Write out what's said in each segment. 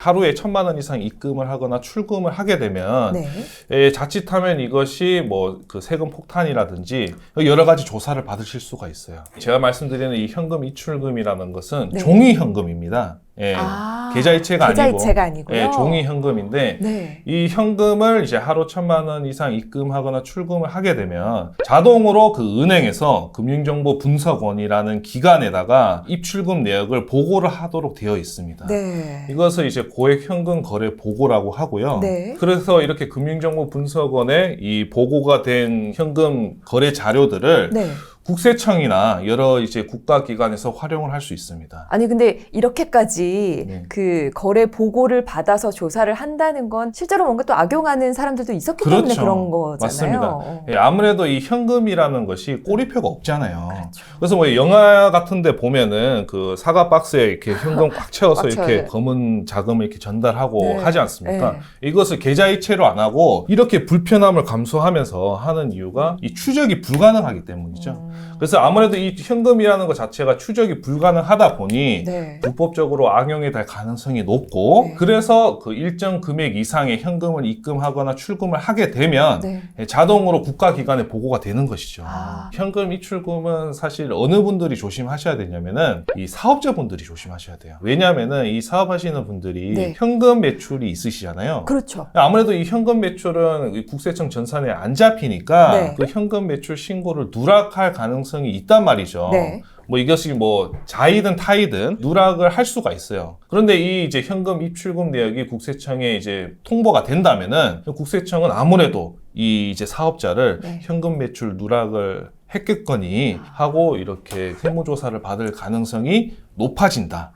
하루에 1,000만 원 이상 입금을 하거나 출금을 하게 되면 자칫하면 이것이 뭐 그 세금 폭탄이라든지 여러 가지 조사를 받으실 수가 있어요. 제가 말씀드리는 이 현금 입출금이라는 것은 종이 현금입니다. 계좌이체가 아니고요. 종이 현금인데 이 현금을 이제 하루 1,000만 원 이상 입금하거나 출금을 하게 되면 자동으로 그 은행에서 금융정보분석원이라는 기관에다가 입출금 내역을 보고를 하도록 되어 있습니다. 이것을 이제 고액 현금 거래 보고라고 하고요. 그래서 이렇게 금융정보분석원에 이 보고가 된 현금 거래 자료들을 국세청이나 여러 이제 국가기관에서 활용을 할 수 있습니다. 아니 근데 이렇게까지 그 거래 보고를 받아서 조사를 한다는 건 실제로 뭔가 또 악용하는 사람들도 있었기 때문에 그런 거잖아요. 맞습니다. 아무래도 이 현금이라는 것이 꼬리표가 없잖아요. 그래서 뭐 영화 같은데 보면은 그 사과 박스에 이렇게 현금 꽉 채워서 이렇게 검은 자금을 이렇게 전달하고 하지 않습니까? 이것을 계좌이체로 안 하고 이렇게 불편함을 감수하면서 하는 이유가 이 추적이 불가능하기 때문이죠. 그래서 아무래도 이 현금이라는 것 자체가 추적이 불가능하다 보니 불법적으로 악용이 될 가능성이 높고 그래서 그 일정 금액 이상의 현금을 입금하거나 출금을 하게 되면 자동으로 국가기관에 보고가 되는 것이죠. 현금 입출금은 사실 어느 분들이 조심하셔야 되냐면은 이 사업자분들이 조심하셔야 돼요. 왜냐하면은 이 사업하시는 분들이 현금 매출이 있으시잖아요. 그렇죠. 아무래도 이 현금 매출은 국세청 전산에 안 잡히니까 그 현금 매출 신고를 누락할 가능성이 있단 말이죠. 뭐 이것이 뭐 자이든 타이든 누락을 할 수가 있어요. 그런데 이 이제 현금 입출금 내역이 국세청에 이제 통보가 된다면은 국세청은 아무래도 이 이제 사업자를 현금 매출 누락을 했겠거니 하고 이렇게 세무조사를 받을 가능성이 높아진다.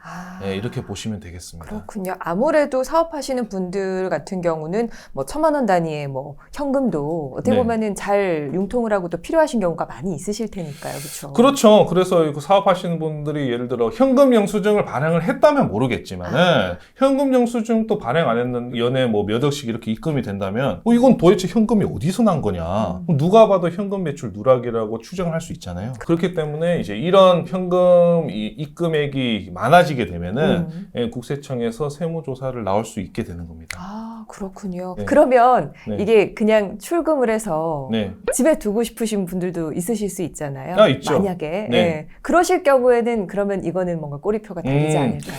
이렇게 보시면 되겠습니다. 그렇군요. 아무래도 사업하시는 분들 같은 경우는 뭐 1,000만 원 단위의 뭐 현금도 어떻게 보면은 잘 융통을 하고 또 필요하신 경우가 많이 있으실 테니까요. 그렇죠. 그렇죠. 그래서 사업하시는 분들이 예를 들어 현금 영수증을 발행을 했다면 모르겠지만은 현금 영수증 또 발행 안 했는 연에 뭐 몇 억씩 이렇게 입금이 된다면 이건 도대체 현금이 어디서 난 거냐? 누가 봐도 현금 매출 누락이라고 추정을 할 수 있잖아요. 그렇기 때문에 이제 이런 현금 입금액이 많아지게 되면은 국세청에서 세무조사를 나올 수 있게 되는 겁니다. 그렇군요. 그러면 이게 그냥 출금을 해서 집에 두고 싶으신 분들도 있으실 수 있잖아요. 있죠. 만약에 그러실 경우에는 그러면 이거는 뭔가 꼬리표가 다르지 않을까요?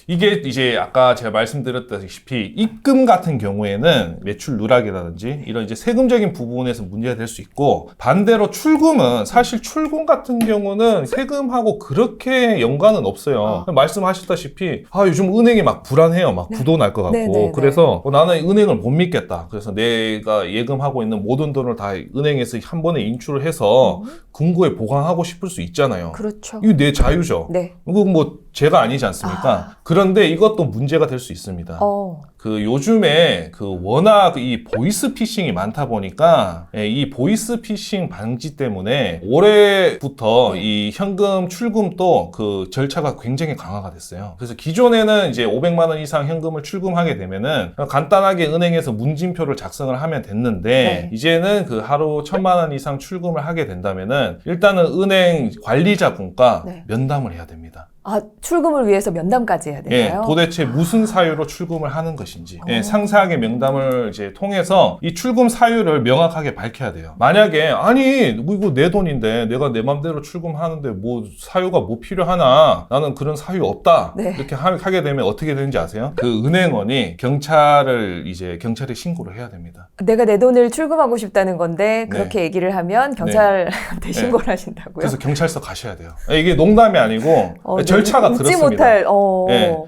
이게 이제 아까 제가 말씀드렸다시피 입금 같은 경우에는 매출 누락이라든지 이런 이제 세금적인 부분에서 문제가 될 수 있고 반대로 출금은 사실 출금 같은 경우는 세금하고 그렇게 연관은 없어요. 말씀하셨다시피 요즘 은행이 막 불안해요. 막 부도 날 것 같고 그래서 나는 은행을 못 믿겠다. 그래서 내가 예금하고 있는 모든 돈을 다 은행에서 한 번에 인출을 해서 금고에 보관하고 싶을 수 있잖아요. 그렇죠. 이거 내 자유죠. 이거 뭐 죄가 아니지 않습니까? 그런데 이것도 문제가 될 수 있습니다. 그 요즘에 그 워낙 이 보이스 피싱이 많다 보니까 이 보이스 피싱 방지 때문에 올해부터 이 현금 출금도 그 절차가 굉장히 강화가 됐어요. 그래서 기존에는 이제 500만 원 이상 현금을 출금하게 되면은 간단하게 은행에서 문진표를 작성을 하면 됐는데 이제는 그 하루 1,000만 원 이상 출금을 하게 된다면은 일단은 은행 관리자분과 면담을 해야 됩니다. 출금을 위해서 면담까지 해야 되나요? 도대체 무슨 사유로 출금을 하는 것인지 상세하게 면담을 이제 통해서 이 출금 사유를 명확하게 밝혀야 돼요. 만약에 아니 이거 내 돈인데 내가 내 맘대로 출금하는데 뭐 사유가 뭐 필요하나 나는 그런 사유 없다 이렇게 하게 되면 어떻게 되는지 아세요? 그 은행원이 경찰에 신고를 해야 됩니다. 내가 내 돈을 출금하고 싶다는 건데 그렇게 얘기를 하면 경찰한테 신고를 하신다고요? 그래서 경찰서 가셔야 돼요. 이게 농담이 아니고 절차가 그렇습니다. 못할,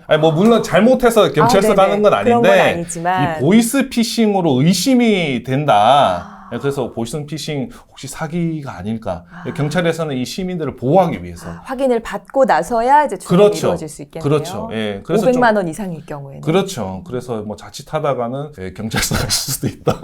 아니 뭐 물론 잘못해서 경찰서 가는 건 아닌데 이 보이스 피싱으로 의심이 된다. 그래서 보이스 피싱 혹시 사기가 아닐까? 경찰에서는 이 시민들을 보호하기 위해서 확인을 받고 나서야 이제 출금이 이루어질 수 있겠네요. 그렇죠. 그래서 500만 원 이상일 경우에는. 그렇죠. 그래서 뭐 자칫하다가는 경찰서 가실 수도 있다.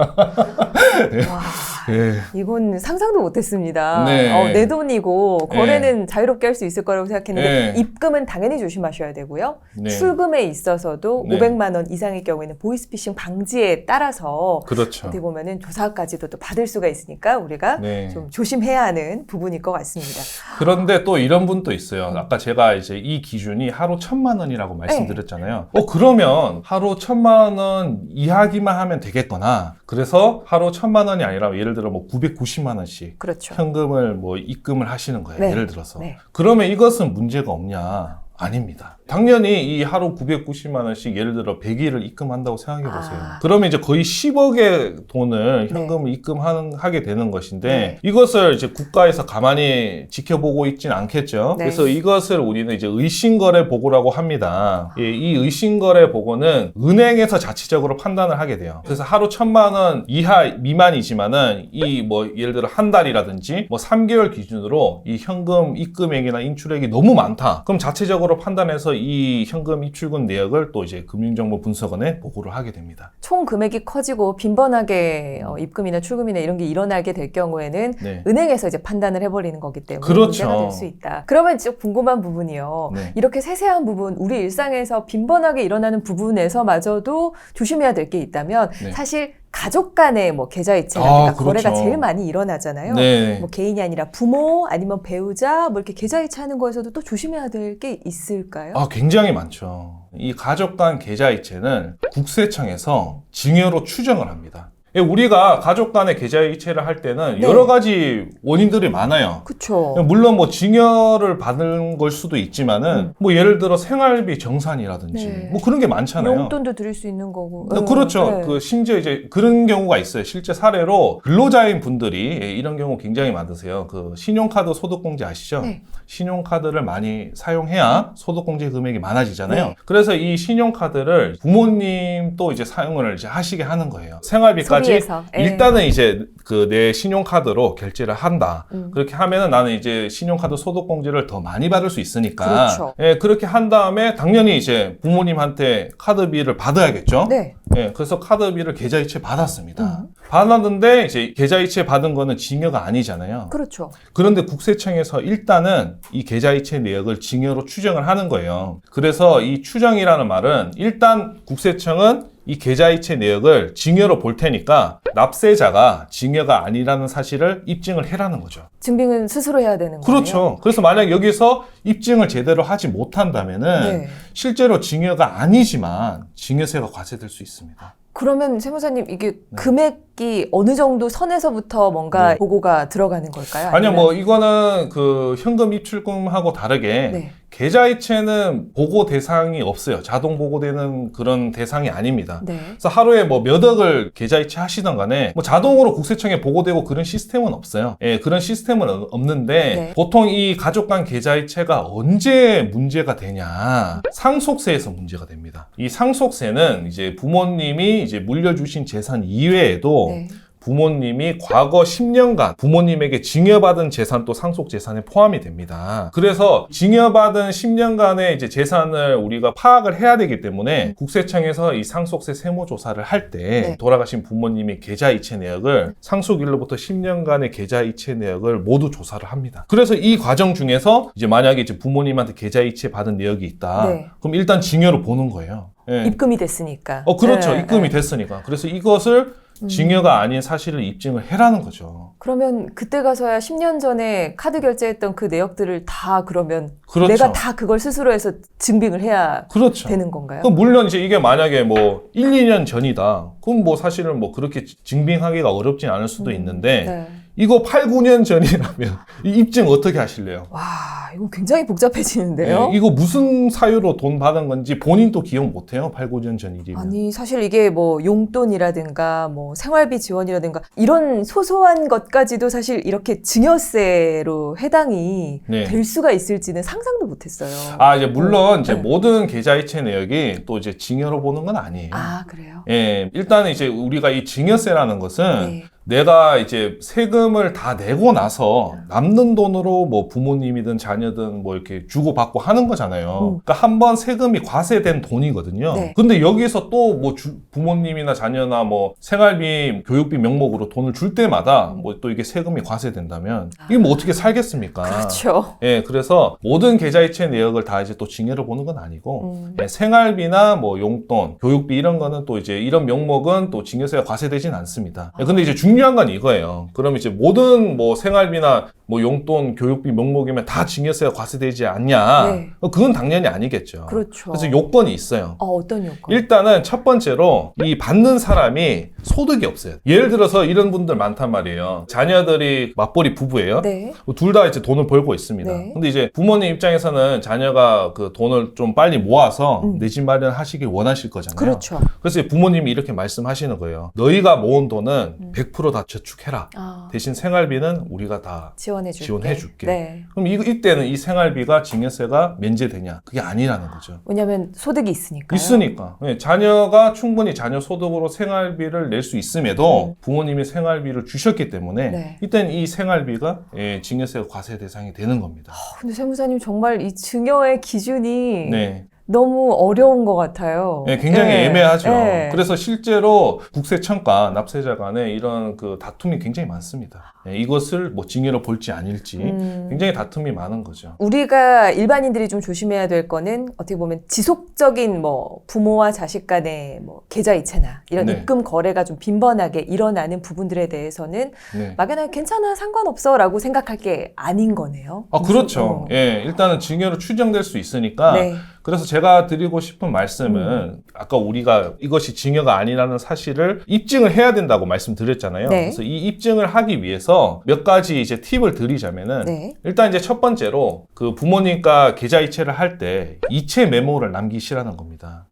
이건 상상도 못했습니다. 내 돈이고 거래는 자유롭게 할 수 있을 거라고 생각했는데 입금은 당연히 조심하셔야 되고요. 출금에 있어서도 500만 원 이상일 경우에는 보이스피싱 방지에 따라서 어떻게 보면은 조사까지도 또 또 받을 수가 있으니까 우리가 네. 좀 조심해야 하는 부분일 것 같습니다. 그런데 또 이런 분도 있어요. 아까 제가 이제 이 기준이 하루 1,000만 원이라고 말씀드렸잖아요. 그러면 하루 1,000만 원 이하기만 하면 되겠거나, 그래서 하루 1,000만 원이 아니라 예를 들어 뭐 990만 원씩 그렇죠. 현금을 뭐 입금을 하시는 거예요. 네. 예를 들어서. 네. 그러면 이것은 문제가 없냐? 아닙니다. 당연히 이 하루 990만 원씩 예를 들어 100일을 입금한다고 생각해 보세요. 그러면 이제 거의 10억의 돈을 현금을 입금하게 되는 것인데 이것을 이제 국가에서 가만히 지켜보고 있진 않겠죠. 네. 그래서 이것을 우리는 이제 의심거래 보고라고 합니다. 이 의심거래 보고는 은행에서 자체적으로 판단을 하게 돼요. 그래서 하루 1,000만 원 이하 미만이지만은 이 뭐 예를 들어 한 달이라든지 뭐 3개월 기준으로 이 현금 입금액이나 인출액이 너무 많다. 그럼 자체적으로 판단해서 이 현금 입출금 내역을 또 이제 금융정보분석원에 보고를 하게 됩니다. 총 금액이 커지고 빈번하게 입금이나 출금이나 이런 게 일어나게 될 경우에는 네. 은행에서 이제 판단을 해버리는 거기 때문에 그렇죠. 문제가 될 수 있다. 그러면 좀 궁금한 부분이요. 네. 이렇게 세세한 부분, 우리 일상에서 빈번하게 일어나는 부분에서마저도 조심해야 될 게 있다면 네. 사실 가족 간의 뭐 계좌이체라든가 그렇죠. 거래가 제일 많이 일어나잖아요. 네. 뭐 개인이 아니라 부모 아니면 배우자 뭐 이렇게 계좌이체 하는 거에서도 또 조심해야 될 게 있을까요? 굉장히 많죠. 이 가족 간 계좌이체는 국세청에서 증여로 추정을 합니다. 우리가 가족 간의 계좌이체를 할 때는 여러 가지 원인들이 많아요. 그렇죠. 물론 뭐 증여를 받은 걸 수도 있지만은 뭐 예를 들어 생활비 정산이라든지 뭐 그런 게 많잖아요. 용돈도 드릴 수 있는 거고. 그렇죠. 그 심지어 이제 그런 경우가 있어요. 실제 사례로 근로자인 분들이 이런 경우 굉장히 많으세요. 그 신용카드 소득공제 아시죠? 네. 신용카드를 많이 사용해야 소득공제 금액이 많아지잖아요. 네. 그래서 이 신용카드를 부모님도 이제 사용을 이제 하시게 하는 거예요. 생활비까지 소비해서. 일단은 이제 그 내 신용카드로 결제를 한다. 그렇게 하면은 나는 이제 신용카드 소득공제를 더 많이 받을 수 있으니까. 그렇죠. 그렇게 한 다음에 당연히 이제 부모님한테 카드비를 받아야겠죠. 네. 그래서 카드비를 계좌이체 받았습니다. 받았는데 이제 계좌이체 받은 거는 증여가 아니잖아요. 그렇죠. 그런데 국세청에서 일단은 이 계좌이체 내역을 증여로 추정을 하는 거예요. 그래서 이 추정이라는 말은 일단 국세청은 이 계좌이체 내역을 증여로 볼 테니까 납세자가 증여가 아니라는 사실을 입증을 해라는 거죠. 증빙은 스스로 해야 되는 거예요. 그렇죠. 그래서 만약 여기서 입증을 제대로 하지 못한다면은 실제로 증여가 아니지만 증여세가 과세될 수 있습니다. 그러면 세무사님 이게 금액이 어느 정도 선에서부터 뭔가 보고가 들어가는 걸까요? 아니요, 뭐 이거는 그 현금 입출금하고 다르게 계좌이체는 보고 대상이 없어요. 자동 보고되는 그런 대상이 아닙니다. 그래서 하루에 뭐 몇 억을 계좌이체 하시던 간에 뭐 자동으로 국세청에 보고되고 그런 시스템은 없어요. 그런 시스템은 없는데 보통 이 가족 간 계좌이체가 언제 문제가 되냐? 상속세에서 문제가 됩니다. 이 상속세는 이제 부모님이 이제 물려주신 재산 이외에도 부모님이 과거 10년간 부모님에게 증여받은 재산도 상속재산에 포함이 됩니다. 그래서 증여받은 10년간의 이제 재산을 우리가 파악을 해야 되기 때문에 국세청에서 이 상속세 세무조사를 할 때 돌아가신 부모님의 계좌이체 내역을 상속일로부터 10년간의 계좌이체 내역을 모두 조사를 합니다. 그래서 이 과정 중에서 이제 만약에 이제 부모님한테 계좌이체 받은 내역이 있다. 그럼 일단 증여로 보는 거예요. 입금이 됐으니까. 그렇죠. 입금이 됐으니까. 그래서 이것을 증여가 아닌 사실을 입증을 해라는 거죠. 그러면 그때 가서야 10년 전에 카드 결제했던 그 내역들을 다 그러면 내가 다 그걸 스스로 해서 증빙을 해야 되는 건가요? 그럼 물론 이제 이게 만약에 뭐 1, 2년 전이다. 그럼 뭐 사실은 뭐 그렇게 증빙하기가 어렵진 않을 수도 있는데 이거 8, 9년 전이라면 이 입증 어떻게 하실래요? 와, 이거 굉장히 복잡해지는데요? 이거 무슨 사유로 돈 받은 건지 본인도 기억 못해요. 8, 9년 전 일이면. 아니, 사실 이게 뭐 용돈이라든가 뭐 생활비 지원이라든가 이런 소소한 것까지도 사실 이렇게 증여세로 해당이 될 수가 있을지는 상상도 못했어요. 이제 물론 이제 모든 계좌이체 내역이 또 이제 증여로 보는 건 아니에요. 그래요? 일단은 이제 우리가 이 증여세라는 것은 내가 이제 세금을 다 내고 나서 남는 돈으로 뭐 부모님이든 자녀든 뭐 이렇게 주고받고 하는 거잖아요. 그러니까 한번 세금이 과세된 돈이거든요. 근데 여기서 또 뭐 부모님이나 자녀나 뭐 생활비, 교육비 명목으로 돈을 줄 때마다 뭐 또 이게 세금이 과세된다면 이게 뭐 어떻게 살겠습니까? 그렇죠. 그래서 모든 계좌이체 내역을 다 이제 또 증여로 보는 건 아니고 생활비나 뭐 용돈, 교육비 이런 거는 또 이제 이런 명목은 또 증여세가 과세되진 않습니다. 근데 이제 중요한 중요한 건 이거예요. 그럼 이제 모든 뭐 생활비나 뭐 용돈, 교육비 명목이면 다 증여세가 과세되지 않냐? 네. 그건 당연히 아니겠죠. 그렇죠. 그래서 요건이 있어요. 어떤 요건? 일단은 첫 번째로 이 받는 사람이 소득이 없어요. 예를 들어서 이런 분들 많단 말이에요. 자녀들이 맞벌이 부부예요. 네. 둘 다 이제 돈을 벌고 있습니다. 네. 근데 이제 부모님 입장에서는 자녀가 그 돈을 좀 빨리 모아서 내 집 마련하시길 원하실 거잖아요. 그렇죠. 그래서 부모님이 이렇게 말씀하시는 거예요. 너희가 모은 돈은 100% 다 저축해라. 대신 생활비는 우리가 다 지원해줄게. 네. 그럼 이때는 이 생활비가 증여세가 면제되냐? 그게 아니라는 거죠. 왜냐하면 소득이 있으니까요. 있으니까. 네, 자녀가 충분히 자녀 소득으로 생활비를 낼 수 있음에도 부모님이 생활비를 주셨기 때문에 네. 이때는 이 생활비가 증여세 과세 대상이 되는 겁니다. 근데 세무사님 정말 이 증여의 기준이 네. 너무 어려운 것 같아요. 네, 굉장히 네. 애매하죠. 네. 그래서 실제로 국세청과 납세자 간에 이런 그 다툼이 굉장히 많습니다. 네, 이것을 뭐 증여로 볼지 아닐지 굉장히 다툼이 많은 거죠. 우리가 일반인들이 좀 조심해야 될 거는 어떻게 보면 지속적인 뭐 부모와 자식 간의 뭐 계좌 이체나 이런 네. 입금 거래가 좀 빈번하게 일어나는 부분들에 대해서는 네. 막연하게 괜찮아 상관없어라고 생각할 게 아닌 거네요. 아, 그렇죠. 예, 일단은 증여로 추정될 수 있으니까 네. 그래서 제가 드리고 싶은 말씀은 아까 우리가 이것이 증여가 아니라는 사실을 입증을 해야 된다고 말씀드렸잖아요. 네. 그래서 이 입증을 하기 위해서 몇 가지 이제 팁을 드리자면은 네. 일단 이제 첫 번째로 그 부모님과 계좌 이체를 할 때 이체 메모를 남기시라는 겁니다.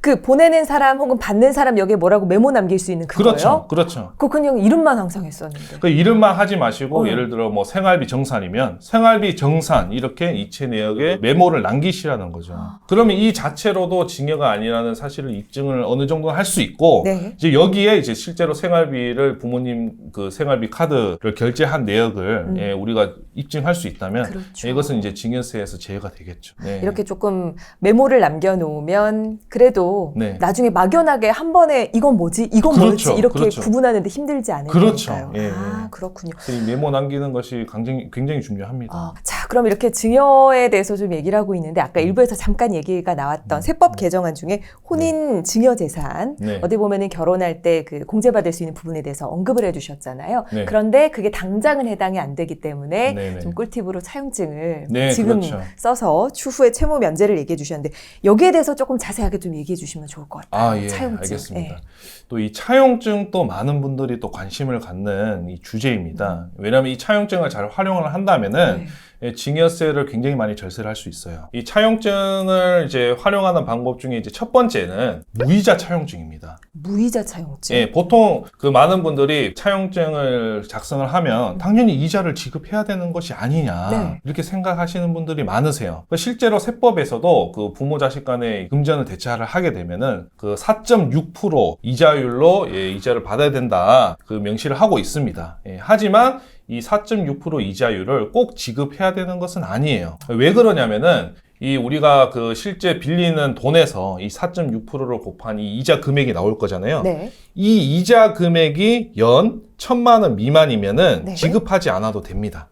그 보내는 사람 혹은 받는 사람 여기에 뭐라고 메모 남길 수 있는 그거요? 그렇죠. 그렇죠. 그거 그냥 이름만 항상 했었는데. 그 이름만 하지 마시고 예를 들어 뭐 생활비 정산이면 생활비 정산 이렇게 이체 내역에 메모를 남기시라는 거죠. 그러면 이 자체로도 증여가 아니라는 사실을 입증을 어느 정도 할 수 있고 네. 이제 여기에 이제 실제로 생활비를 부모님 그 생활비 카드를 결제한 내역을 예, 우리가 입증할 수 있다면 그렇죠. 이것은 이제 증여세에서 제외가 되겠죠. 네. 이렇게 조금 메모를 남겨놓으면 그래도 네. 나중에 막연하게 한 번에 이건 뭐지? 이건 그렇죠. 뭐지? 이렇게 그렇죠. 구분하는데 힘들지 않을 그렇죠. 거니까요. 예, 예. 그렇군요. 그래서 이 메모 남기는 것이 굉장히 중요합니다. 자, 그럼 이렇게 증여에 대해서 좀 얘기를 하고 있는데 아까 일부에서 잠깐 얘기가 나왔던 세법 개정안 중에 혼인 증여 재산 네. 어디 보면은 결혼할 때 그 공제받을 수 있는 부분에 대해서 언급을 해주셨잖아요. 네. 그런데 그게 당장은 해당이 안 되기 때문에 네, 네. 좀 꿀팁으로 차용증을 네, 지금 그렇죠. 써서 추후에 채무 면제를 얘기해 주셨는데 여기에 대해서 조금 자세하게 좀 얘기해 주시면 좋을 것 같아요. 예, 차용증. 알겠습니다. 네. 또 이 차용증 또 많은 분들이 또 관심을 갖는 이 주제입니다. 왜냐하면 이 차용증을 잘 활용을 한다면은 네. 예, 증여세를 굉장히 많이 절세를 할 수 있어요. 이 차용증을 이제 활용하는 방법 중에 이제 첫 번째는 무이자 차용증입니다. 무이자 차용증. 예, 보통 그 많은 분들이 차용증을 작성을 하면 당연히 이자를 지급해야 되는 것이 아니냐 네. 이렇게 생각하시는 분들이 많으세요. 실제로 세법에서도 그 부모 자식 간의 금전을 대차를 하게 되면은 그 4.6% 이자율로 예, 이자를 받아야 된다 그 명시를 하고 있습니다. 예, 하지만 이 4.6% 이자율을 꼭 지급해야 되는 것은 아니에요. 왜 그러냐면은 이 우리가 그 실제 빌리는 돈에서 이 4.6%를 곱한 이 이자 금액이 나올 거잖아요. 네. 이 이자 금액이 연 1,000만 원 미만이면은 네. 지급하지 않아도 됩니다.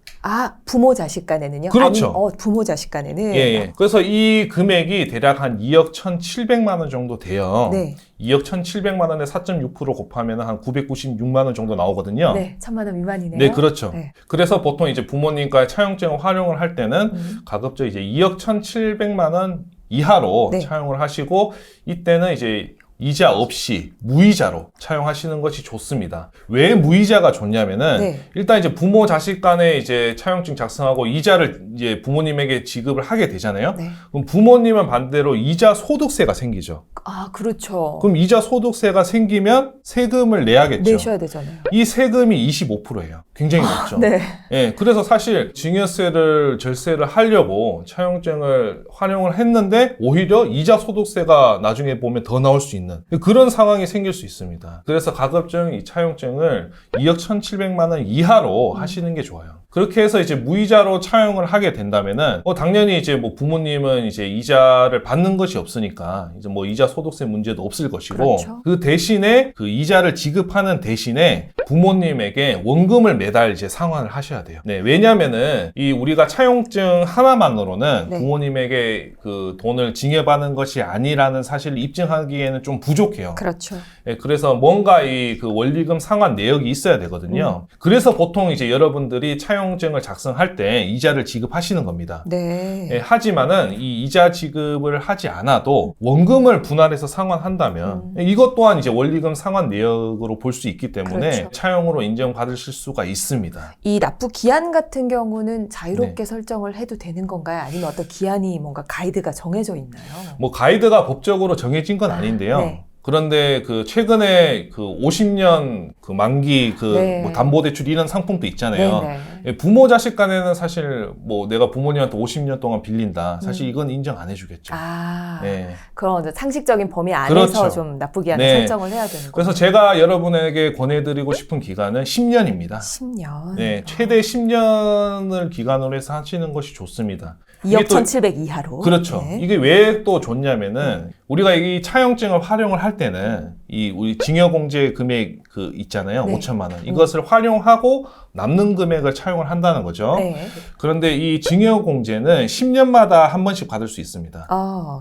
부모 자식 간에는요? 그렇죠. 부모 자식 간에는. 예. 그래서 이 금액이 대략 한 2억 1,700만 원 정도 돼요. 네. 2억 1,700만 원에 4.6% 곱하면 한 996만 원 정도 나오거든요. 네, 1,000만 원 미만이네요. 네, 그렇죠. 네. 그래서 보통 이제 부모님과의 차용증을 활용을 할 때는 가급적 이제 2억 1,700만 원 이하로 네. 차용을 하시고 이때는 이제 이자 없이 무이자로 차용하시는 것이 좋습니다. 왜 무이자가 좋냐면은 네. 일단 이제 부모 자식 간에 이제 차용증 작성하고 이자를 이제 부모님에게 지급을 하게 되잖아요. 네. 그럼 부모님은 반대로 이자 소득세가 생기죠. 그렇죠. 그럼 이자 소득세가 생기면 세금을 내야겠죠. 내셔야 되잖아요. 이 세금이 25%예요. 굉장히 높죠. 네. 예, 그래서 사실 증여세를 절세를 하려고 차용증을 활용을 했는데 오히려 이자 소득세가 나중에 보면 더 나올 수 있는 그런 상황이 생길 수 있습니다. 그래서 가급적 이 차용증을 2억 1,700만 원 이하로 하시는 게 좋아요. 그렇게 해서 이제 무이자로 차용을 하게 된다면은 당연히 이제 뭐 부모님은 이제 이자를 받는 것이 없으니까 이제 뭐 이자 소득세 문제도 없을 것이고 그렇죠. 그 대신에 그 이자를 지급하는 대신에 부모님에게 원금을 매달 이제 상환을 하셔야 돼요. 네, 왜냐면은 이 우리가 차용증 하나만으로는 네. 부모님에게 그 돈을 징여받는 것이 아니라는 사실을 입증하기에는 좀 부족해요. 그렇죠. 네, 그래서 뭔가 이 그 원리금 상환 내역이 있어야 되거든요. 그래서 보통 이제 여러분들이 차용증을 작성할 때 이자를 지급하시는 겁니다. 네. 예, 하지만은 이 이자 지급을 하지 않아도 원금을 분할해서 상환한다면 이것 또한 이제 원리금 상환 내역으로 볼 수 있기 때문에 그렇죠. 차용으로 인정받으실 수가 있습니다. 이 납부 기한 같은 경우는 자유롭게 네. 설정을 해도 되는 건가요? 아니면 어떤 기한이 뭔가 가이드가 정해져 있나요? 뭐 가이드가 법적으로 정해진 건 아닌데요. 네. 그런데 그 최근에 그 50년 그 만기 그 네. 뭐 담보대출 이런 상품도 있잖아요. 네네. 예, 부모 자식 간에는 사실 뭐 내가 부모님한테 50년 동안 빌린다. 사실 이건 인정 안 해주겠죠. 아, 예. 그런 이제 상식적인 범위 안에서 그렇죠. 좀 납부 기한을 네. 설정을 해야 되는 거예요. 그래서 제가 여러분에게 권해드리고 싶은 기간은 10년입니다. 10년. 네, 최대 10년을 기간으로 해서 하시는 것이 좋습니다. 2억 이게 또- 1,700 이하로. 그렇죠. 네. 이게 왜 또 좋냐면은 우리가 이 차용증을 활용을 할 때는 이 우리 징여공제 금액 그 있잖아요. 네. 5천만 원. 이것을 활용하고 남는 금액을 차용을 한다는 거죠. 네. 그런데 이 징여공제는 10년마다 한 번씩 받을 수 있습니다.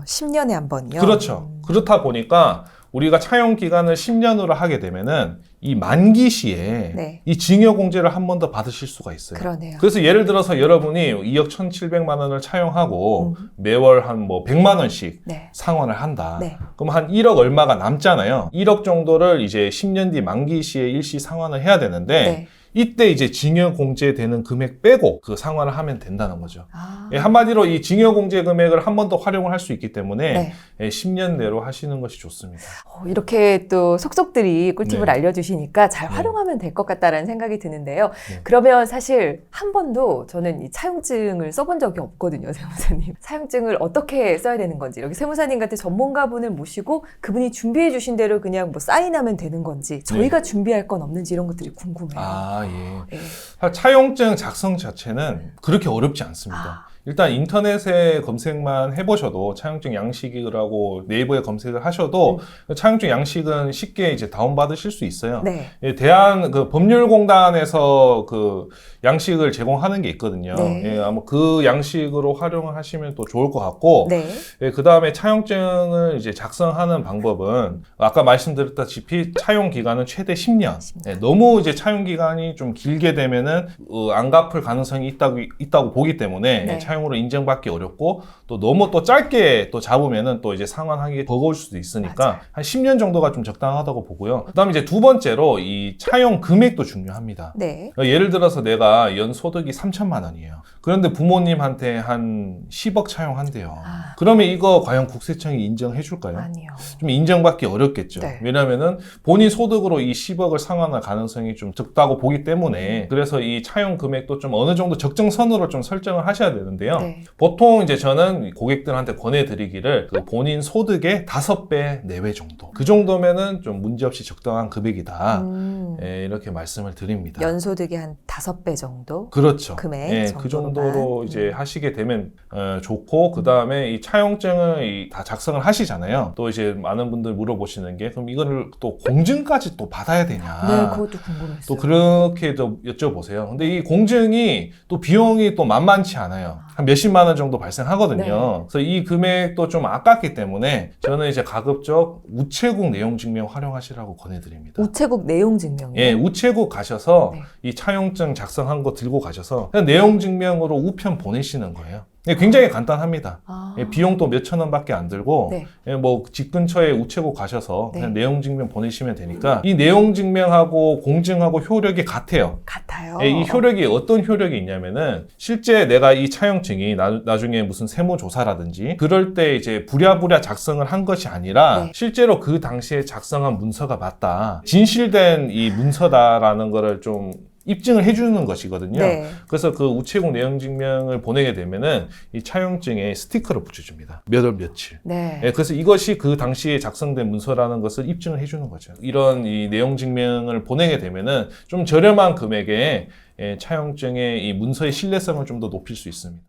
10년에 한 번요. 그렇죠. 그렇다 보니까 우리가 차용 기간을 10년으로 하게 되면은 이 만기 시에 네. 이 징여공제를 한 번 더 받으실 수가 있어요. 그러네요. 그래서 예를 들어서 여러분이 2억 1,700만 원을 차용하고 매월 한 뭐 100만 원씩 네. 상환을 한다. 네. 그럼 한 1억 얼마가 남잖아요. 1억 정도를 이제 10년 뒤 만기 시에 일시 상환을 해야 되는데 네. 이때 이제 징여공제되는 금액 빼고 그 상환을 하면 된다는 거죠. 아, 예, 한마디로 이 징여공제 금액을 한 번 더 활용을 할 수 있기 때문에 네. 예, 10년 내로 하시는 것이 좋습니다. 이렇게 또 속속들이 꿀팁을 네. 알려주시니까 잘 네. 활용하면 될 것 같다라는 생각이 드는데요. 네. 그러면 사실 한 번도 저는 이 차용증을 써본 적이 없거든요, 세무사님. 차용증을 어떻게 써야 되는 건지, 이렇게 세무사님 같은 전문가분을 모시고 그분이 준비해 주신 대로 그냥 뭐 사인하면 되는 건지, 저희가 준비할 건 없는지 이런 것들이 궁금해요. 아, 예. 네. 차용증 작성 자체는 그렇게 어렵지 않습니다. 일단 인터넷에 검색만 해보셔도 차용증 양식이라고 네이버에 검색을 하셔도 차용증 양식은 쉽게 이제 다운받으실 수 있어요. 네. 예, 대한 그 법률공단에서 그 양식을 제공하는 게 있거든요. 네. 예, 아마 그 양식으로 활용을 하시면 또 좋을 것 같고, 네. 예, 그 다음에 차용증을 이제 작성하는 방법은 아까 말씀드렸다시피 차용 기간은 최대 10년. 예, 너무 이제 차용 기간이 좀 길게 되면은 안 갚을 가능성이 있다고 보기 때문에 네. 차용으로 인정받기 어렵고 또 너무 또 짧게 또 잡으면은 또 이제 상환하기 버거울 수도 있으니까 맞아요. 한 10년 정도가 좀 적당하다고 보고요. 그다음에 이제 두 번째로 이 차용 금액도 중요합니다. 네. 예를 들어서 내가 연 소득이 3천만 원이에요. 그런데 부모님한테 한 10억 차용한대요. 아. 그러면 이거 과연 국세청이 인정해 줄까요? 아니요. 좀 인정받기 어렵겠죠. 네. 왜냐면은 본인 소득으로 이 10억을 상환할 가능성이 좀 적다고 보기 때문에 그래서 이 차용 금액도 좀 어느 정도 적정선으로 좀 설정을 하셔야 되는데요. 네. 보통 이제 저는 고객들한테 권해드리기를 그 본인 소득의 5배 내외 정도. 그 정도면은 좀 문제없이 적당한 금액이다. 예, 이렇게 말씀을 드립니다. 연소득의 한 5배 정도? 그렇죠. 금액 예, 정도로만. 그 정도로 이제 하시게 되면 좋고 그 다음에 이 차용증을 다 작성을 하시잖아요. 또 이제 많은 분들 물어보시는 게 그럼 이거를 또 공증까지 또 받아야 되냐? 네, 그것도 궁금했어요. 또 그렇게 좀 여쭤보세요. 근데 이 공증이 또 비용이 또 만만치 않아요. 한 몇십만 원 정도 발생하거든요. 네. 그래서 이 금액도 좀 아깝기 때문에 저는 이제 가급적 우체국 내용증명 활용하시라고 권해드립니다. 우체국 내용 증명이요? 예, 우체국 가셔서 네. 이 차용증 작성한 거 들고 가셔서 그냥 내용 증명으로 우편 보내시는 거예요. 예, 굉장히 간단합니다. 아. 예, 비용도 몇천 원밖에 안 들고 네. 예, 뭐 집 근처에 우체국 가셔서 네. 그냥 내용 증명 보내시면 되니까 이 내용 증명하고 공증하고 효력이 같아요. 같아요. 예, 이 효력이 어떤 효력이 있냐면은 실제 내가 이 차용증이 나중에 무슨 세무조사라든지 그럴 때 이제 부랴부랴 작성을 한 것이 아니라 네. 실제로 그 당시에 작성한 문서가 맞다. 진실된 이 문서다라는 거를 좀 입증을 해주는 것이거든요. 네. 그래서 그 우체국 내용 증명을 보내게 되면은 이 차용증에 스티커를 붙여줍니다. 몇 월 며칠. 네. 예, 그래서 이것이 그 당시에 작성된 문서라는 것을 입증을 해주는 거죠. 이런 이 내용 증명을 보내게 되면은 좀 저렴한 금액에 차용증의 이 문서의 신뢰성을 좀 더 높일 수 있습니다.